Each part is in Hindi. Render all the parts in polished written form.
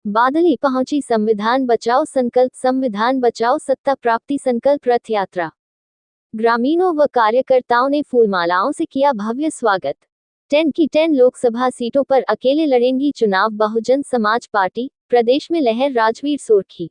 बादली पहुंची संविधान बचाओ सत्ता प्राप्ति संकल्प रथ यात्रा। ग्रामीणों व कार्यकर्ताओं ने फूलमालाओं से किया भव्य स्वागत। 10 की 10 लोकसभा सीटों पर अकेले लड़ेंगी चुनाव बहुजन समाज पार्टी, प्रदेश में लहर राजवीर सोरखी।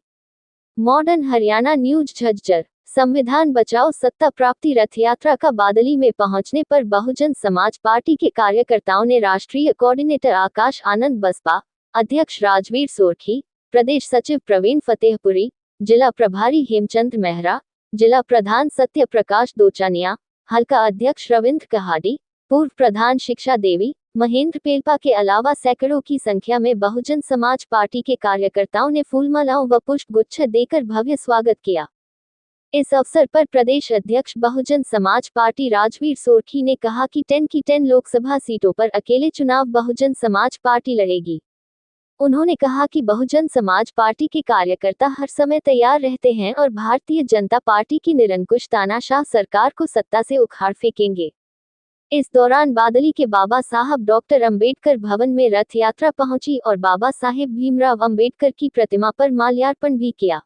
Modern Haryana news Jhajjar. संविधान बचाओ सत्ता प्राप्ति रथ यात्रा का बादली में पहुंचने पर बहुजन समाज पार्टी के कार्यकर्ताओं ने राष्ट्रीय कोऑर्डिनेटर आकाश आनंद, बसपा अध्यक्ष राजवीर सोरखी, प्रदेश सचिव प्रवीण फतेहपुरी, जिला प्रभारी हेमचंद मेहरा, जिला प्रधान सत्य प्रकाश दोचानिया, हल्का अध्यक्ष रविंद्र कहाडी, पूर्व प्रधान शिक्षा देवी, महेंद्र पेलपा के अलावा सैकड़ों की संख्या में बहुजन समाज पार्टी के कार्यकर्ताओं ने फूलमालाओं व पुष्प गुच्छ देकर भव्य स्वागत किया। इस अवसर पर प्रदेश अध्यक्ष बहुजन समाज पार्टी राजवीर सोरखी ने कहा कि 10 की 10 लोकसभा सीटों पर अकेले चुनाव बहुजन समाज पार्टी लड़ेगी। उन्होंने कहा कि बहुजन समाज पार्टी के कार्यकर्ता हर समय तैयार रहते हैं और भारतीय जनता पार्टी की निरंकुश तानाशाह सरकार को सत्ता से उखाड़ फेंकेंगे। इस दौरान बादली के बाबा साहब डॉक्टर अंबेडकर भवन में रथ यात्रा पहुंची और बाबा साहेब भीमराव अंबेडकर की प्रतिमा पर माल्यार्पण भी किया।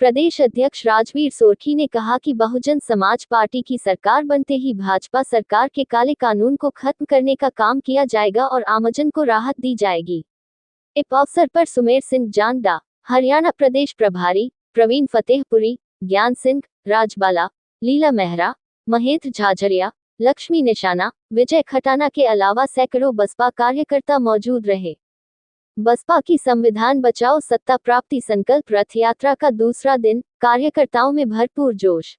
प्रदेश अध्यक्ष राजवीर सोरखी ने कहा कि बहुजन समाज पार्टी की सरकार बनते ही भाजपा सरकार के काले कानून को खत्म करने का काम किया जाएगा और आमजन को राहत दी जाएगी। इस अवसर पर सुमेर सिंह जांगड़ा, हरियाणा प्रदेश प्रभारी, प्रवीण फतेहपुरी, ज्ञान सिंह, राजबाला, लीला मेहरा, महेंद्र झाझरिया, लक्ष्मी निशाना, विजय खटाना के अलावा सैकड़ों बसपा कार्यकर्ता मौजूद रहे। बसपा की संविधान बचाओ सत्ता प्राप्ति संकल्प रथ यात्रा का दूसरा दिन, कार्यकर्ताओं में भरपूर जोश।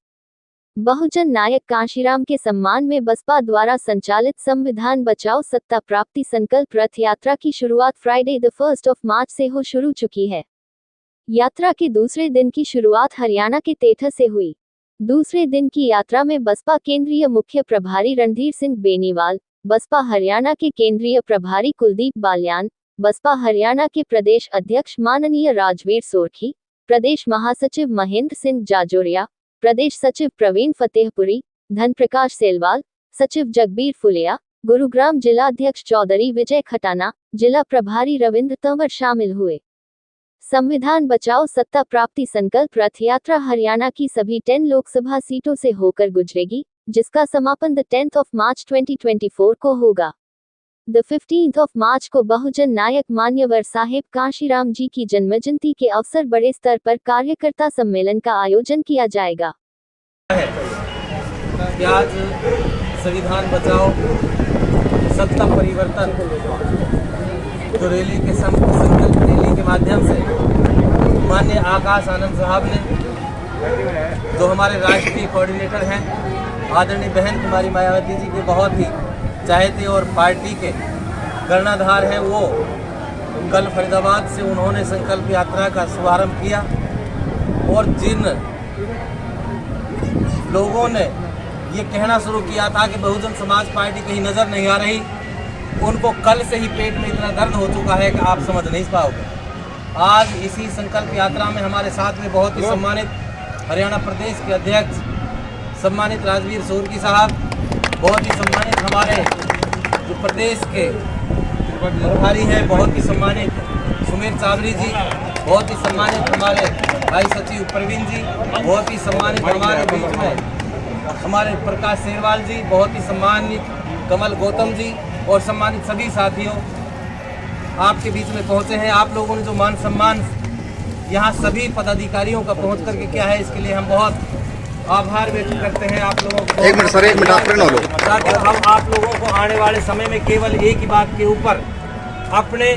बहुजन नायक कांशीराम के सम्मान में बसपा द्वारा संचालित संविधान बचाओ सत्ता प्राप्ति संकल्प रथ यात्रा की शुरुआत फ्राइडे द 1 मार्च से हो चुकी है। यात्रा के दूसरे दिन की शुरुआत हरियाणा के तेठा से हुई। दूसरे दिन की यात्रा में बसपा केंद्रीय मुख्य प्रभारी रणधीर सिंह बेनीवाल, बसपा हरियाणा के केंद्रीय प्रभारी कुलदीप बाल्यान, बसपा हरियाणा के प्रदेश अध्यक्ष माननीय राजवीर सोरखी, प्रदेश महासचिव महेंद्र सिंह जाजोरिया, प्रदेश सचिव प्रवीण फतेहपुरी, धनप्रकाश सेलवाल, सचिव जगबीर फुलिया, गुरुग्राम जिला अध्यक्ष चौधरी विजय खटाना, जिला प्रभारी रविंद्र तंवर शामिल हुए। संविधान बचाओ सत्ता प्राप्ति संकल्प रथ यात्रा हरियाणा की सभी 10 लोकसभा सीटों से होकर गुजरेगी, जिसका समापन 10 मार्च 2024 को होगा। 15 मार्च को बहुजन नायक मान्यवर साहेब कांशीराम जी की जन्मजयंती के अवसर बड़े स्तर पर कार्यकर्ता सम्मेलन का आयोजन किया जाएगा। आज संविधान बचाओ सत्ता परिवर्तन जो रैली के संकल्प रैली के माध्यम से माननीय आकाश आनंद साहब ने, जो हमारे राष्ट्रीय कोऑर्डिनेटर हैं, आदरणीय बहन कुमारी मायावती जी के बहुत ही चाहते और पार्टी के कर्णधार हैं, वो कल फरीदाबाद से उन्होंने संकल्प यात्रा का शुभारंभ किया। और जिन लोगों ने ये कहना शुरू किया था कि बहुजन समाज पार्टी कहीं नज़र नहीं आ रही, उनको कल से ही पेट में इतना दर्द हो चुका है कि आप समझ नहीं पाओगे। आज इसी संकल्प यात्रा में हमारे साथ में बहुत ही सम्मानित हरियाणा प्रदेश के अध्यक्ष सम्मानित राजवीर सोरखी साहब, बहुत ही सम्मानित हमारे जो प्रदेश के प्रभारी हैं, बहुत ही सम्मानित सुमेर चावरी जी, बहुत ही सम्मानित हमारे भाई सचिव प्रवीण जी, बहुत ही सम्मानित हमारे बीच में हमारे प्रकाश सेरवाल जी, बहुत ही सम्मानित कमल गौतम जी और सम्मानित सभी साथियों आपके बीच में पहुंचे हैं। आप लोगों ने जो मान सम्मान यहाँ सभी पदाधिकारियों का पहुँच करके किया है, इसके लिए हम बहुत आभार व्यक्त करते हैं आप लोगों को। एक मिनट सर, एक मिनट हम आप लोगों को आने वाले समय में केवल एक ही बात के ऊपर अपने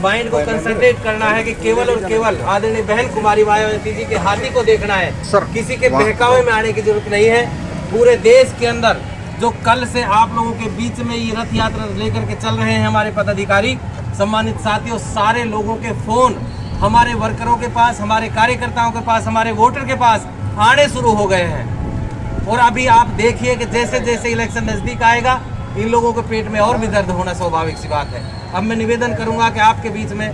माइंड को कंसंट्रेट करना है कि केवल और केवल आदरणीय बहन कुमारी मायावती जी के हाथी को देखना है सर। किसी के बहकावे में आने की जरूरत नहीं है। पूरे देश के अंदर जो कल से आप लोगों के बीच में ये रथ यात्रा लेकर के चल रहे हैं हमारे पदाधिकारी, सम्मानित साथियों, सारे लोगों के फोन हमारे वर्करों के पास, हमारे कार्यकर्ताओं के पास, हमारे वोटर के पास आने शुरू हो गए हैं। और अभी आप देखिए कि जैसे जैसे इलेक्शन नजदीक आएगा, इन लोगों के पेट में और भी दर्द होना स्वाभाविक सी बात है। अब मैं निवेदन करूंगा कि आपके बीच में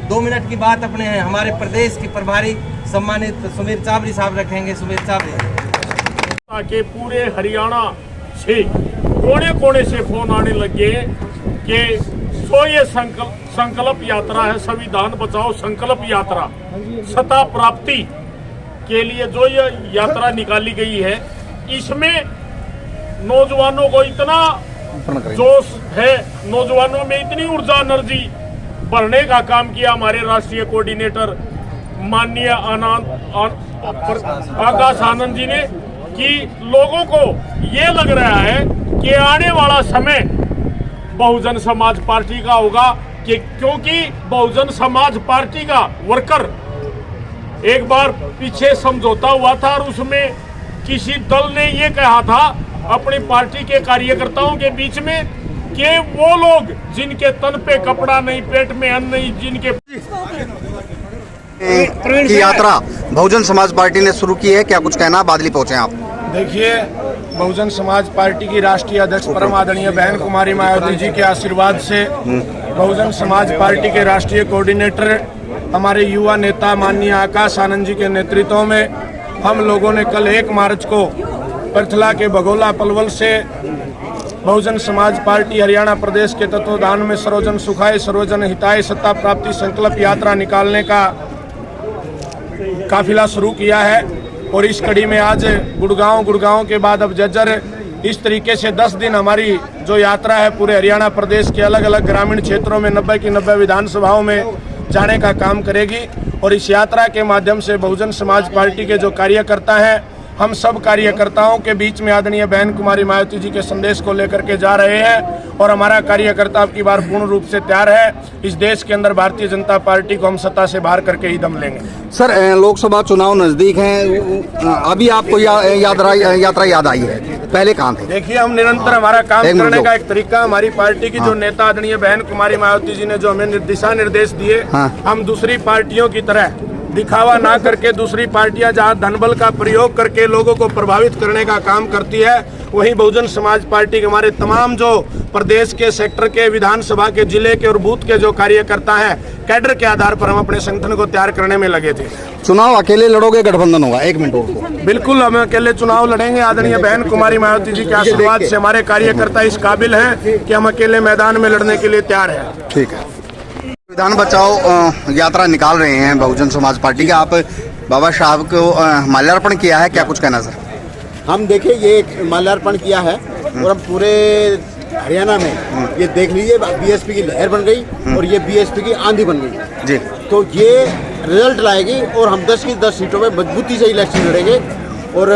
2 मिनट की बात अपने हमारे प्रदेश के प्रभारी सम्मानित सुमेर चावरी साहब रखेंगे। सुमेर चावरी के पूरे हरियाणा से कोने कोने से फोन आने लगे कि सो ये संकल्प यात्रा है, संविधान बचाओ संकल्प यात्रा। सत्ता प्राप्ति के लिए जो ये यात्रा निकाली गई है, इसमें नौजवानों को इतना जोश है, नौजवानों में इतनी ऊर्जा एनर्जी भरने का काम किया हमारे राष्ट्रीय कोऑर्डिनेटर माननीय आकाश आनंद जी ने, कि लोगों को ये लग रहा है कि आने वाला समय बहुजन समाज पार्टी का होगा, कि क्योंकि बहुजन समाज पार्टी का वर्कर एक बार पीछे समझौता हुआ था और उसमें किसी दल ने ये कहा था अपनी पार्टी के कार्यकर्ताओं के बीच में कि वो लोग जिनके तन पे कपड़ा नहीं, पेट में अन्न नहीं, जिनके की यात्रा बहुजन समाज पार्टी ने शुरू की है, क्या कुछ कहना? बादली पहुंचे आप। देखिए, बहुजन समाज पार्टी की राष्ट्रीय अध्यक्ष परम आदरणीय बहन कुमारी मायावती जी के आशीर्वाद से बहुजन समाज पार्टी के राष्ट्रीय कोऑर्डिनेटर हमारे युवा नेता माननीय आकाश आनंद जी के नेतृत्व में हम लोगों ने कल 1 मार्च को पृथला के बघोला पलवल से बहुजन समाज पार्टी हरियाणा प्रदेश के तत्वाधान में सर्वजन सुखाय सर्वजन हिताय सत्ता प्राप्ति संकल्प यात्रा निकालने का काफिला शुरू किया है। और इस कड़ी में आज गुड़गांव के बाद अब जज्जर, इस तरीके से 10 दिन हमारी जो यात्रा है पूरे हरियाणा प्रदेश के अलग अलग ग्रामीण क्षेत्रों में 90 की 90 विधानसभाओं में जाने का काम करेगी। और इस यात्रा के माध्यम से बहुजन समाज पार्टी के जो कार्यकर्ता हैं, हम सब कार्यकर्ताओं के बीच में आदरणीय बहन कुमारी मायावती जी के संदेश को लेकर के जा रहे हैं। और हमारा कार्यकर्ता अब की बार पूर्ण रूप से तैयार है। इस देश के अंदर भारतीय जनता पार्टी को हम सत्ता से बाहर करके ही दम लेंगे। सर, लोकसभा चुनाव नजदीक हैं, अभी आपको यात्रा याद आई है, पहले कहाँ थे? देखिए, हम निरंतर हमारा काम करने का एक तरीका, हमारी पार्टी की जो नेता आदरणीय बहन कुमारी मायावती जी ने जो हमें दिशा निर्देश दिए, हम दूसरी पार्टियों की तरह दिखावा ना करके, दूसरी पार्टियां जहां धनबल का प्रयोग करके लोगों को प्रभावित करने का काम करती है, वहीं बहुजन समाज पार्टी के हमारे तमाम जो प्रदेश के सेक्टर के, विधानसभा के, जिले के और बूथ के जो कार्यकर्ता हैं, कैडर के आधार पर हम अपने संगठन को तैयार करने में लगे थे। चुनाव अकेले लड़ोगे, गठबंधन होगा? 1 मिनट और। बिल्कुल, हम अकेले चुनाव लड़ेंगे। आदरणीय बहन कुमारी मायावती जी के आशीर्वाद से हमारे कार्यकर्ता इस काबिल हैं कि हम अकेले मैदान में लड़ने के लिए तैयार हैं। ठीक है। संविधान बचाओ यात्रा निकाल रहे हैं बहुजन समाज पार्टी के, आप बाबा साहब को माल्यार्पण किया है, क्या कुछ कहना सर? हम देखिए, ये एक माल्यार्पण किया है और हम पूरे हरियाणा में ये देख लीजिए, बीएसपी की लहर बन गई और ये बीएसपी की आंधी बन गई जी। तो ये रिजल्ट लाएगी और हम 10 की 10 सीटों में मजबूती से इलेक्शन लड़ेंगे। और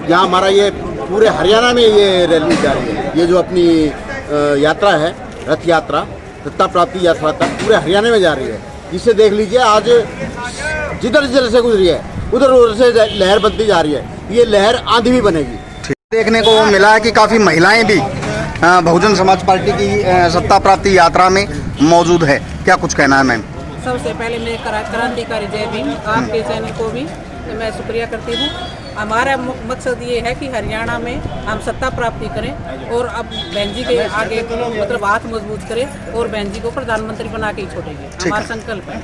यहाँ हमारा ये पूरे हरियाणा में ये रैली जा रही है, ये जो अपनी यात्रा है, रथ यात्रा, सत्ता प्राप्ति यात्रा तक पूरे हरियाणा में जा रही है। इसे देख लीजिए, आज जिधर जिधर से गुजरी है उधर उधर से लहर बनती जा रही है, ये लहर आंधी भी बनेगी। देखने को मिला है कि काफी महिलाएं भी बहुजन समाज पार्टी की सत्ता प्राप्ति यात्रा में मौजूद है, क्या कुछ कहना है मैम? सबसे पहले मैं क्रांतिकारी जय भीम, आपके चैनल को भी मैं शुक्रिया करती हूँ। हमारा मकसद ये है कि हरियाणा में हम सत्ता प्राप्ति करें और अब बहन जी के आगे मतलब हाथ मजबूत करें और बहन जी को प्रधानमंत्री बना के ही छोड़ेंगे, हमारा संकल्प है।